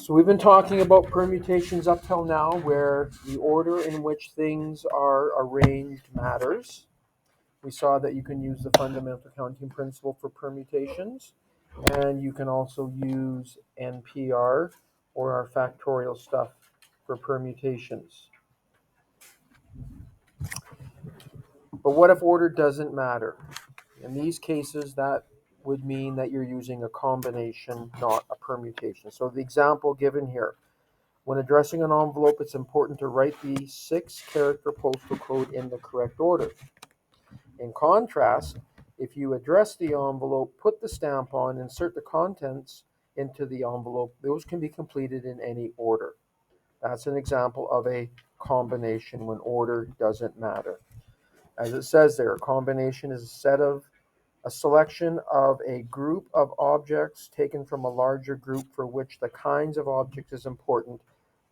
So we've been talking about permutations up till now, where the order in which things are arranged matters. We saw that you can use the fundamental counting principle for permutations, and you can also use NPR or our factorial stuff for permutations. But what if order doesn't matter? In these cases, that would mean that you're using a combination, not a permutation. So the example given here: when addressing an envelope, it's important to write the 6-character postal code in the correct order. In contrast, if you address the envelope, put the stamp on, insert the contents into the envelope, those can be completed in any order. That's an example of a combination when order doesn't matter. As it says there, a combination is a selection of a group of objects taken from a larger group for which the kinds of objects is important,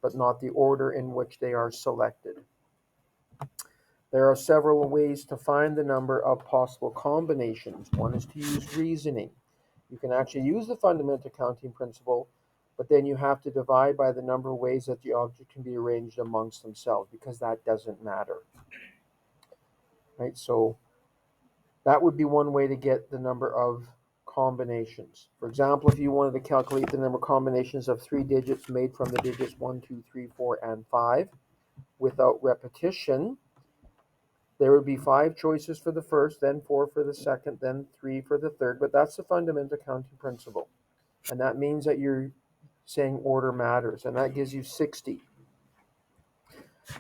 but not the order in which they are selected. There are several ways to find the number of possible combinations. One is to use reasoning. You can actually use the fundamental counting principle, but then you have to divide by the number of ways that the object can be arranged amongst themselves, because that doesn't matter. Right? So that would be one way to get the number of combinations. For example, if you wanted to calculate the number of combinations of 3 digits made from the digits 1, 2, 3, 4, and 5 without repetition, there would be 5 choices for the first, then 4 for the second, then 3 for the third. But that's the fundamental counting principle. And that means that you're saying order matters, and that gives you 60.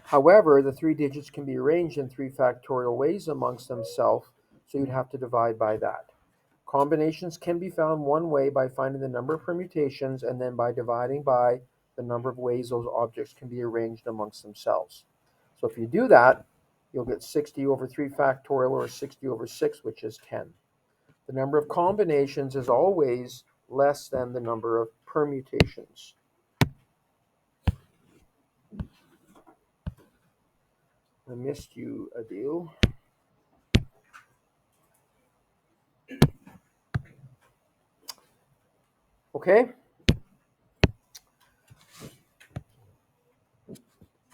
However, the 3 digits can be arranged in 3 factorial ways amongst themselves, so you'd have to divide by that. Combinations can be found one way by finding the number of permutations and then by dividing by the number of ways those objects can be arranged amongst themselves. So if you do that, you'll get 60 over 3 factorial, or 60 over 6, which is 10. The number of combinations is always less than the number of permutations. I missed you, Adil. Okay.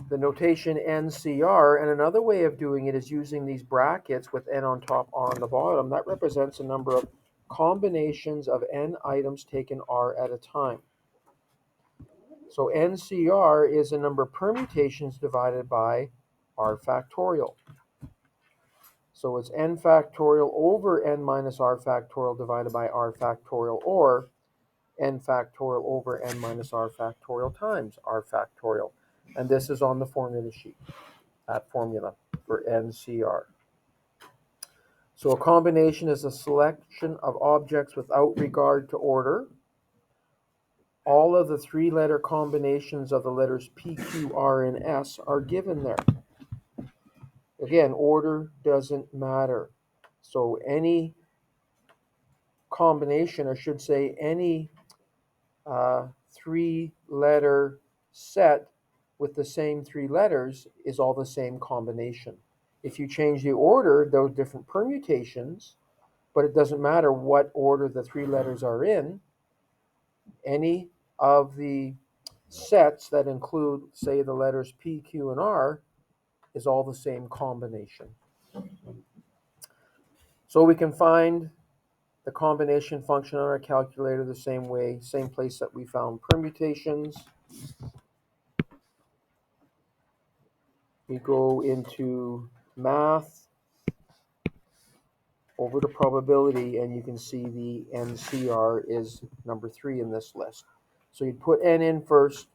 The notation NCR, and another way of doing it is using these brackets with N on top, R on the bottom. That represents a number of combinations of N items taken R at a time. So NCR is a number of permutations divided by R factorial. So it's N factorial over N minus R factorial divided by R factorial, or N factorial over N minus R factorial times R factorial. And this is on the formula sheet, that formula for NCR. So a combination is a selection of objects without regard to order. All of the 3-letter combinations of the letters P, Q, R, and S are given there. Again, order doesn't matter. So any combination, or should say any 3-letter set with the same 3 letters, is all the same combination. If you change the order, those different permutations, but it doesn't matter what order the 3 letters are in, any of the sets that include, say, the letters P, Q, and R is all the same combination. So we can find the combination function on our calculator the same way, same place that we found permutations. We go into math, over to probability, and you can see the NCR is number 3 in this list. So you'd put N in first,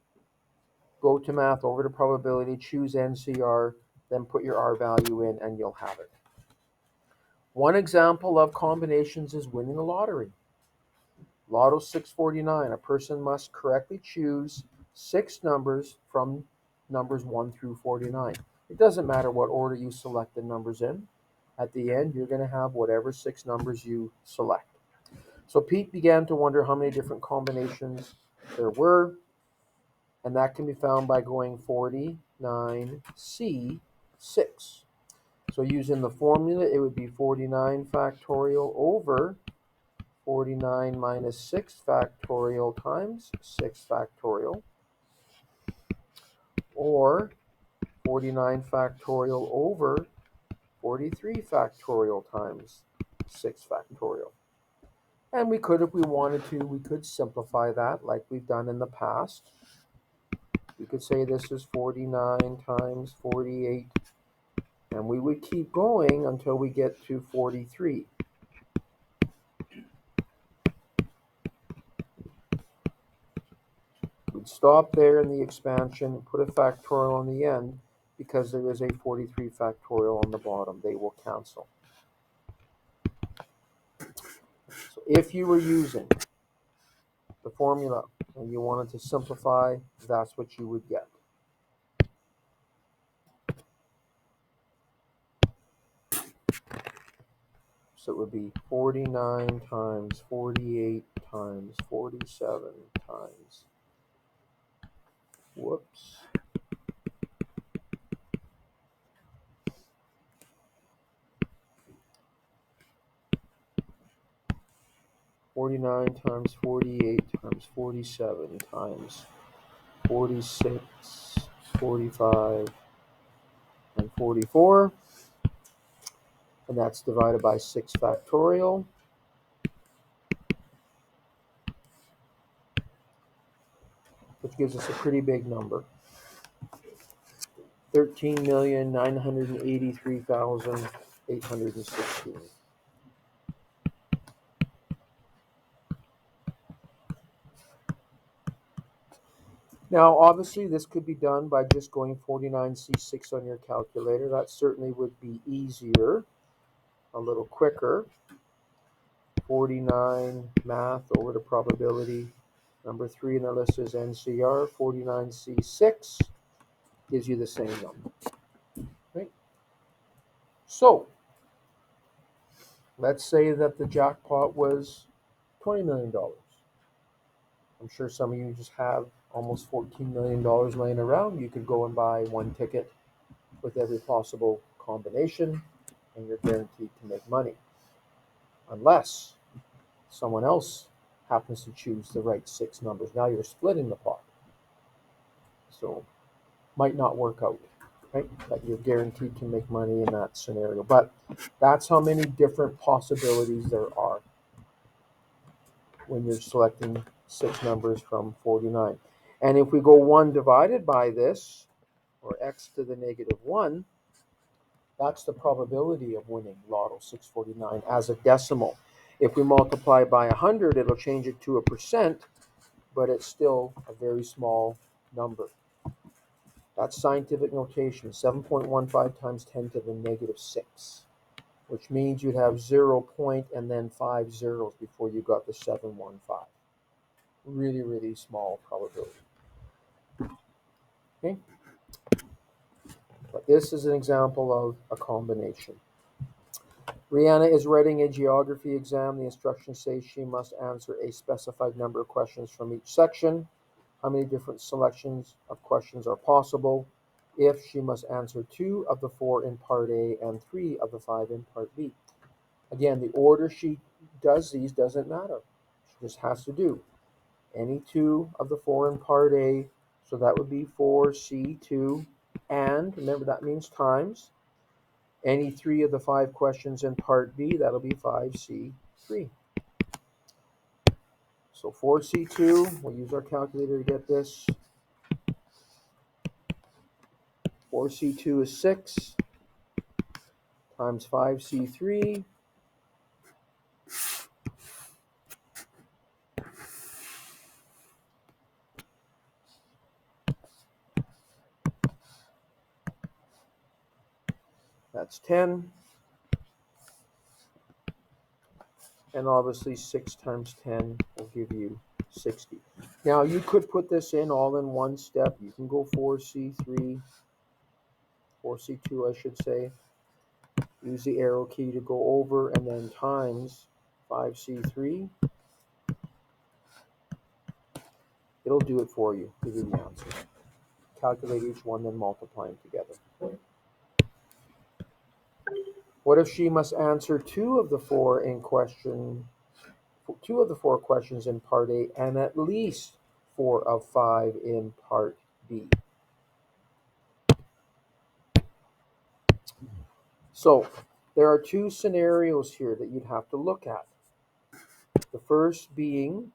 go to math, over to probability, choose NCR, then put your R value in, and you'll have it. One example of combinations is winning the lottery. Lotto 649, a person must correctly choose 6 numbers from numbers 1 through 49. It doesn't matter what order you select the numbers in. At the end, you're going to have whatever 6 numbers you select. So Pete began to wonder how many different combinations there were, and that can be found by going 49C6. So using the formula, it would be 49 factorial over 49 minus 6 factorial times 6 factorial, or 49 factorial over 43 factorial times 6 factorial. And we could, if we wanted to, we could simplify that like we've done in the past. We could say this is 49 times 48, and we would keep going until we get to 43. We'd stop there in the expansion, put a factorial on the end, because there is a 43 factorial on the bottom. They will cancel. So if you were using the formula and you wanted to simplify, that's what you would get. So it would be 49 times 48 times 47 times, whoops, 49 times 48 times 47 times 46, 45, and 44. And that's divided by 6 factorial. Which gives us a pretty big number. 13,983,816. Now, obviously, this could be done by just going 49C6 on your calculator. That certainly would be easier, a little quicker. 49 math over the probability. Number 3 in the list is NCR. 49C6 gives you the same number. Right? So, let's say that the jackpot was $20 million. I'm sure some of you just have almost $14 million laying around. You could go and buy one ticket with every possible combination, and you're guaranteed to make money. Unless someone else happens to choose the right 6 numbers. Now you're splitting the pot. So might not work out, right? But you're guaranteed to make money in that scenario. But that's how many different possibilities there are when you're selecting 6 numbers from 49. And if we go 1 divided by this, or x to the negative 1, that's the probability of winning Lotto 649 as a decimal. If we multiply by 100, it'll change it to a percent, but it's still a very small number. That's scientific notation, 7.15 times 10 to the negative 6, which means you'd have 0 point and then 5 zeros before you got the 715. Really, really small probability. Okay? But this is an example of a combination. Rihanna is writing a geography exam. The instructions say she must answer a specified number of questions from each section. How many different selections of questions are possible? If she must answer 2 of the 4 in part A and 3 of the 5 in part B. Again, the order she does these doesn't matter. She just has to do any 2 of the 4 in part A, so that would be 4C2, and remember that means times. Any 3 of the 5 questions in part B, that'll be 5C3. So 4C2, we'll use our calculator to get this. 4C2 is 6 times 5C3. That's 10. And obviously 6 times 10 will give you 60. Now you could put this in all in one step. You can go 4C3, 4C2 I should say. Use the arrow key to go over and then times 5C3. It'll do it for you, give you the answer. Calculate each one, then multiply them together. What if she must answer 2 of the 4 in question 2 of the 4 questions in part A and at least 4 of 5 in part B. So there are 2 scenarios here that you'd have to look at. The first being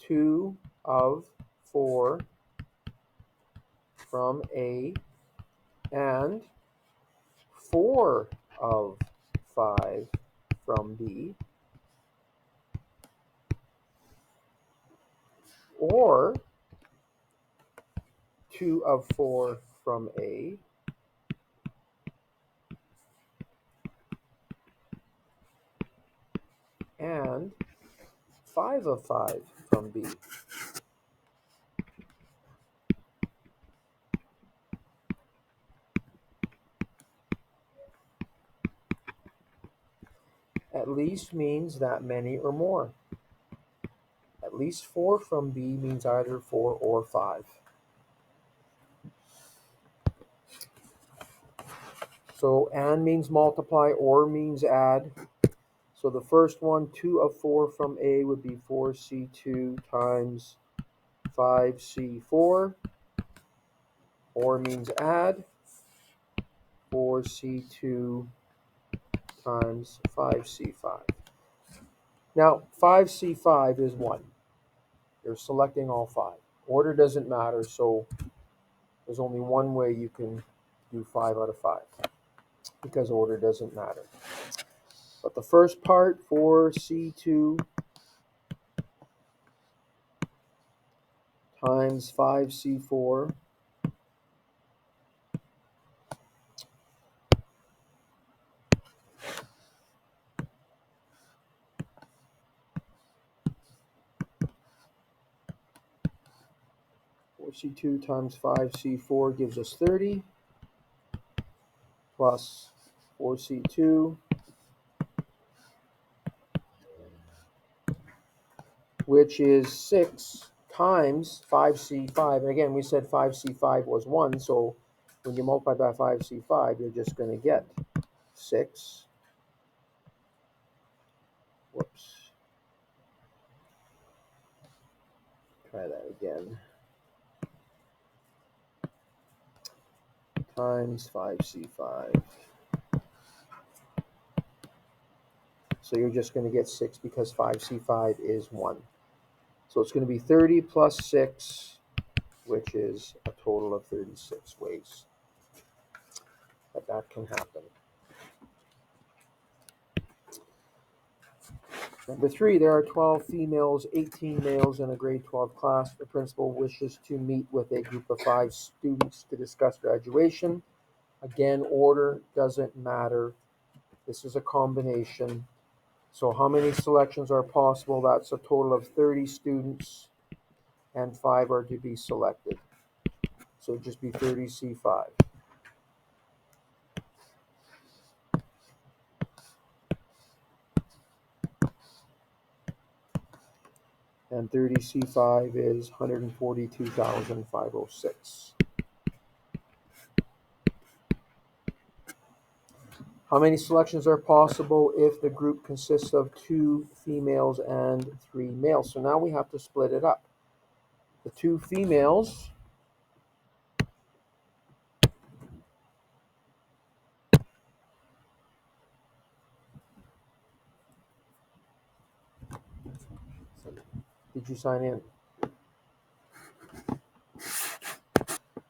2 of 4 from A and 4 of 5 from B, or 2 of 4 from A and 5 of 5 from B. At least means that many or more. At least 4 from B means either 4 or 5. So and means multiply, or means add. So the first one, 2 of 4 from A, would be 4C2 times 5C4. Or means add 4C2 times 5C5. Now, 5C5 is 1. You're selecting all 5. Order doesn't matter, so there's only one way you can do 5 out of 5, because order doesn't matter. But the first part, 4C2 times 5C4, C2 times 5C4 gives us 30, plus 4C2, which is 6 times 5C5. And again, we said 5C5 was 1, so when you multiply by 5C5, you're just going to get 6. Whoops. Try that again. Times 5C5. So you're just going to get 6 because 5C5 is 1. So it's going to be 30 plus 6, which is a total of 36 ways that can happen. Number 3, there are 12 females, 18 males in a grade 12 class. The principal wishes to meet with a group of 5 students to discuss graduation. Again, order doesn't matter. This is a combination. So how many selections are possible? That's a total of 30 students, and 5 are to be selected. So it'd just be 30C5. And 30C5 is 142,506. How many selections are possible if the group consists of 2 females and 3 males? So now we have to split it up. The 2 females did you sign in?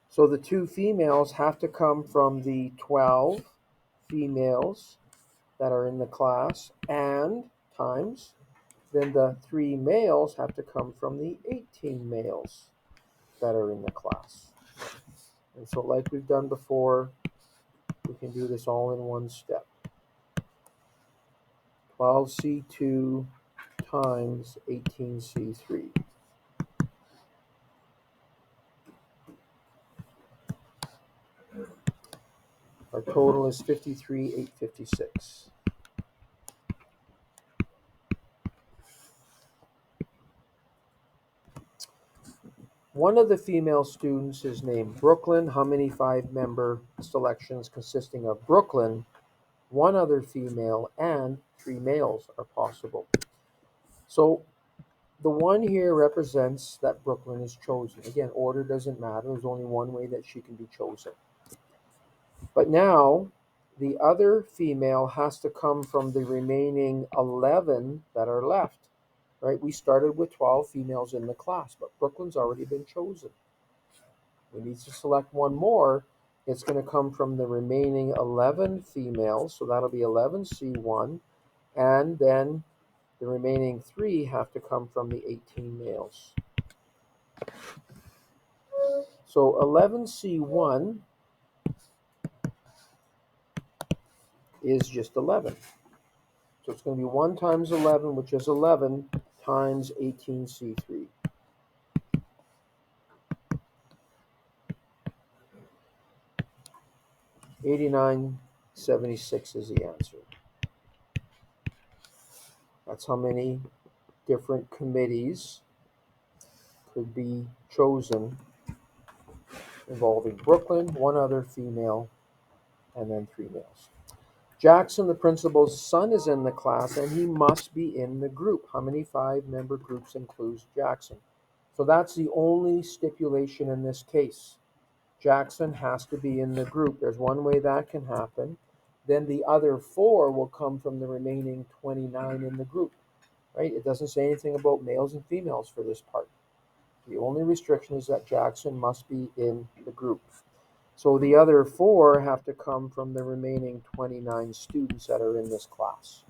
So the 2 females have to come from the 12 females that are in the class and times. Then the 3 males have to come from the 18 males that are in the class. And so like we've done before, we can do this all in one step. 12C2 times 18C3. Our total is 53,856. One of the female students is named Brooklyn. How many 5-member selections consisting of Brooklyn, one other female, and 3 males are possible? So the 1 here represents that Brooklyn is chosen. Again, order doesn't matter. There's only one way that she can be chosen. But now the other female has to come from the remaining 11 that are left, right? We started with 12 females in the class, but Brooklyn's already been chosen. We need to select one more. It's going to come from the remaining 11 females, so that'll be 11C1, and then the remaining 3 have to come from the 18 males. So 11C1 is just 11. So it's going to be 1 times 11, which is 11, times 18C3. $89.76 is the answer. That's how many different committees could be chosen involving Brooklyn, 1 other female, and then 3 males. Jackson, the principal's son, is in the class, and he must be in the group. How many 5-member groups includes Jackson? So that's the only stipulation in this case. Jackson has to be in the group. There's one way that can happen. Then the other 4 will come from the remaining 29 in the group, right? It doesn't say anything about males and females for this part. The only restriction is that Jackson must be in the group. So the other 4 have to come from the remaining 29 students that are in this class.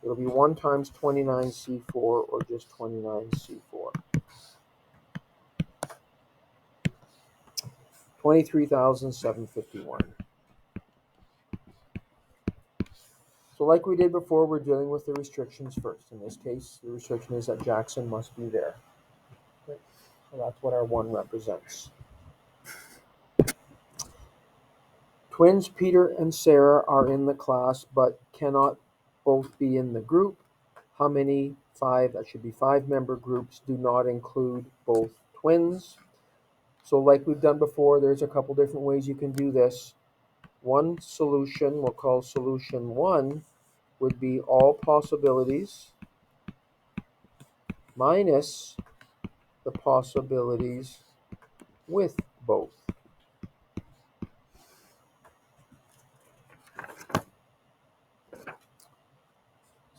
It'll be 1 times 29C4 or just 29C4. 23,751. So like we did before, we're dealing with the restrictions first. In this case, the restriction is that Jackson must be there. Okay. So that's what our 1 represents. Twins Peter and Sarah are in the class but cannot both be in the group. How many 5, that should be 5-member groups, do not include both twins? So like we've done before, there's a couple different ways you can do this. One solution, we'll call solution 1, would be all possibilities minus the possibilities with both.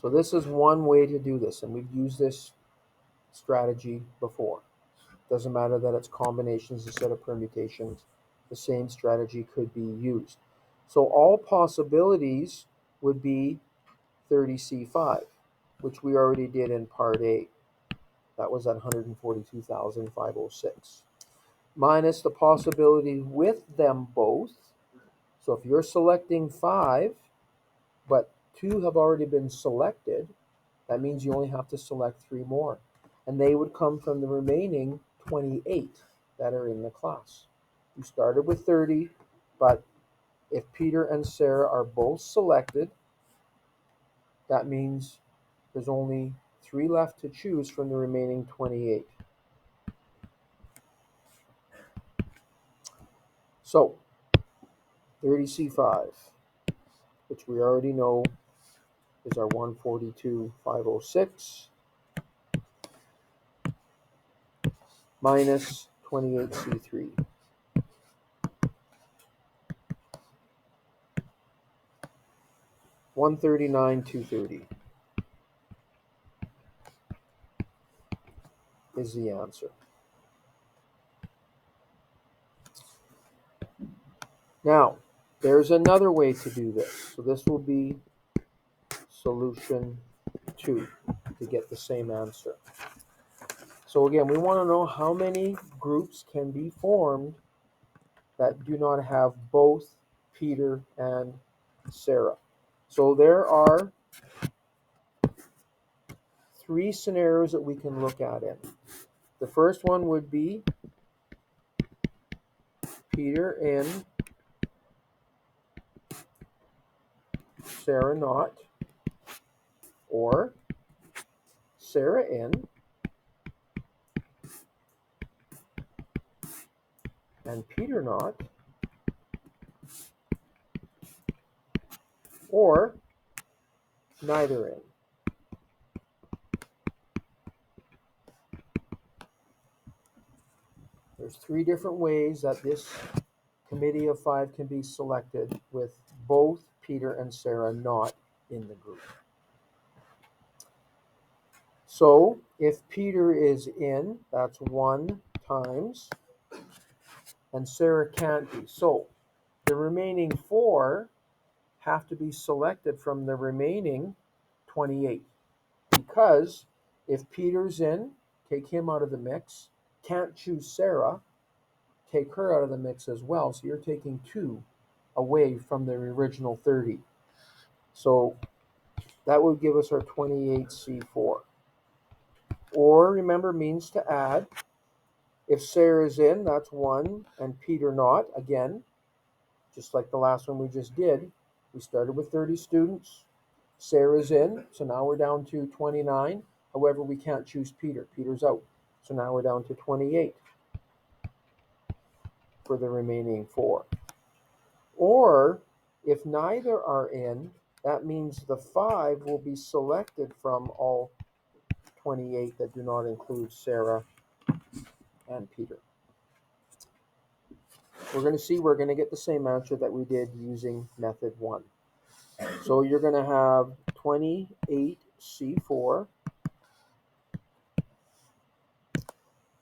So this is one way to do this, and we've used this strategy before. Doesn't matter that it's combinations instead of permutations. The same strategy could be used. So all possibilities would be 30C5, which we already did in part A. That was at 142,506. Minus the possibility with them both. So if you're selecting 5, but 2 have already been selected, that means you only have to select 3 more. And they would come from the remaining 28 that are in the class. You started with 30, but if Peter and Sarah are both selected, that means there's only 3 left to choose from the remaining 28. So 30C5, which we already know is our 142,506, minus 28C3. 139,230 is the answer. Now, there's another way to do this. So this will be solution 2 to get the same answer. So again, we want to know how many groups can be formed that do not have both Peter and Sarah. So there are 3 scenarios that we can look at in. The first one would be Peter in, Sarah not, or Sarah in and Peter not, or neither in. There's 3 different ways that this committee of 5 can be selected with both Peter and Sarah not in the group. So if Peter is in, that's 1 times, and Sarah can't be. So the remaining 4 have to be selected from the remaining 28, because if Peter's in, take him out of the mix. Can't choose Sarah, take her out of the mix as well. So you're taking 2 away from the original 30. So that would give us our 28C4. Or remember, means to add. If Sarah's in, that's 1, and Peter not. Again, just like the last one we just did, we started with 30 students. Sarah's in, so now we're down to 29. However, we can't choose Peter. Peter's out. So now we're down to 28 for the remaining 4. Or if neither are in, that means the 5 will be selected from all 28 that do not include Sarah and Peter. We're going to get the same answer that we did using method 1. So you're going to have 28C4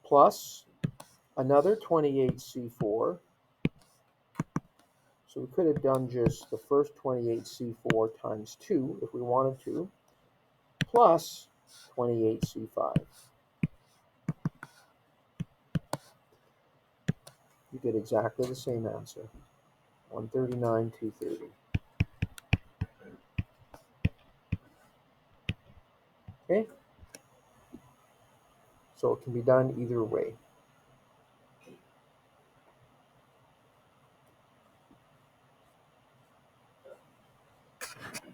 plus another 28C4. So we could have done just the first 28C4 times 2 if we wanted to, plus 28C5. You get exactly the same answer, 139, 230. Okay? So it can be done either way.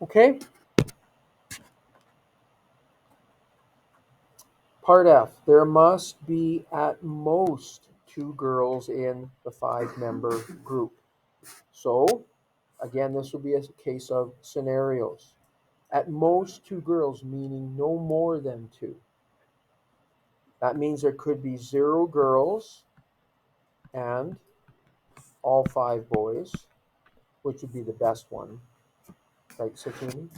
Okay? Part F, there must be at most 2 girls in the 5-member group. So, again, this will be a case of scenarios. At most 2 girls, meaning no more than 2. That means there could be 0 girls and all 5 boys, which would be the best one. Right, Satini?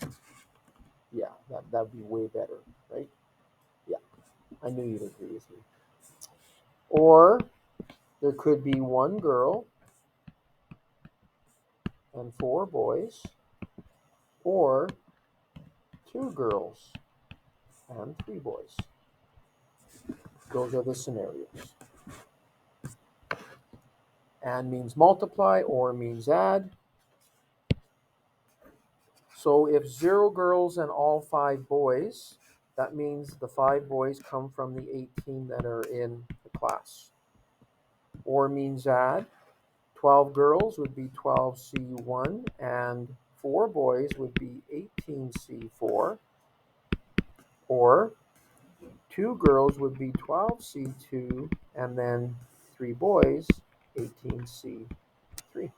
Yeah, that'd be way better, right? Yeah, I knew you'd agree with me. Or there could be 1 girl and 4 boys, or 2 girls and 3 boys. Those are the scenarios. And means multiply, or means add. So if 0 girls and all 5 boys, that means the 5 boys come from the 18 that are in the class. Or means add. 12 girls would be 12C1, and 4 boys would be 18C4. Or 2 girls would be 12C2, and then 3 boys, 18C3.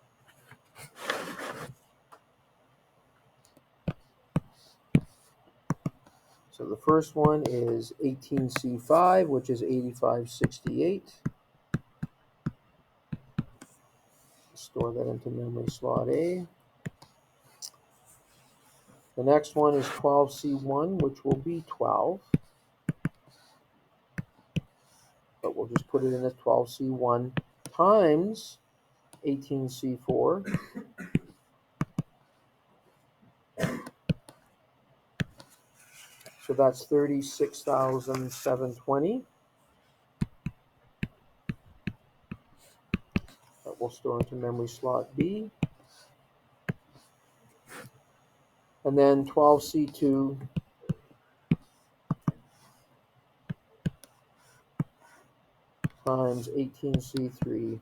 So the first one is 18C5, which is 8568. Store that into memory slot A. The next one is 12C1, which will be 12. But we'll just put it in as 12C1 times 18C4. So that's 36,720. That will store into memory slot B. And then 12C2 times 18C3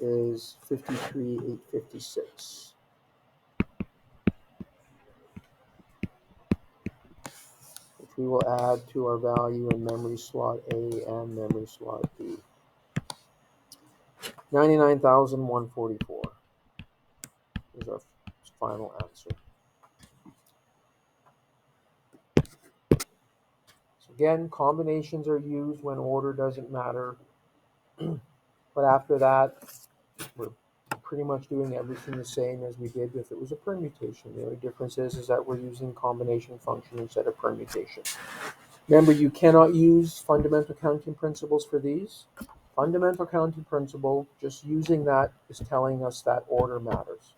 is 53,856. Which we will add to our value in memory slot A and memory slot B. 99,144 is our final answer. So Again, combinations are used when order doesn't matter. But after that, we're pretty much doing everything the same as we did if it was a permutation. The only difference is that we're using combination function instead of permutation. Remember, you cannot use fundamental counting principles for these. Fundamental counting principle, just using that is telling us that order matters.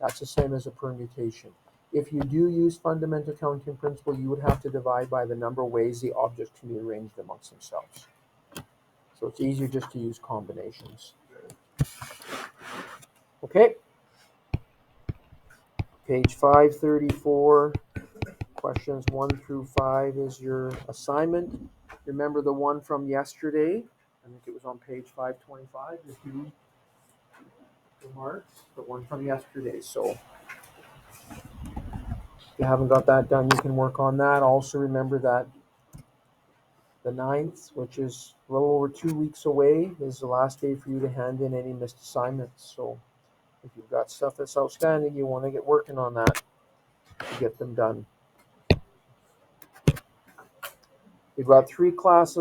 That's the same as a permutation. If you do use fundamental counting principle, you would have to divide by the number of ways the objects can be arranged amongst themselves. So it's easier just to use combinations. Okay. Page 534, questions 1 through 5 is your assignment. Remember the one from yesterday? I think it was on page 525. If you remarks, the one from yesterday. So if you haven't got that done, you can work on that. Also remember that the 9th, which is a little over 2 weeks away, is the last day for you to hand in any missed assignments. So if you've got stuff that's outstanding, you want to get working on that to get them done. We've got 3 classes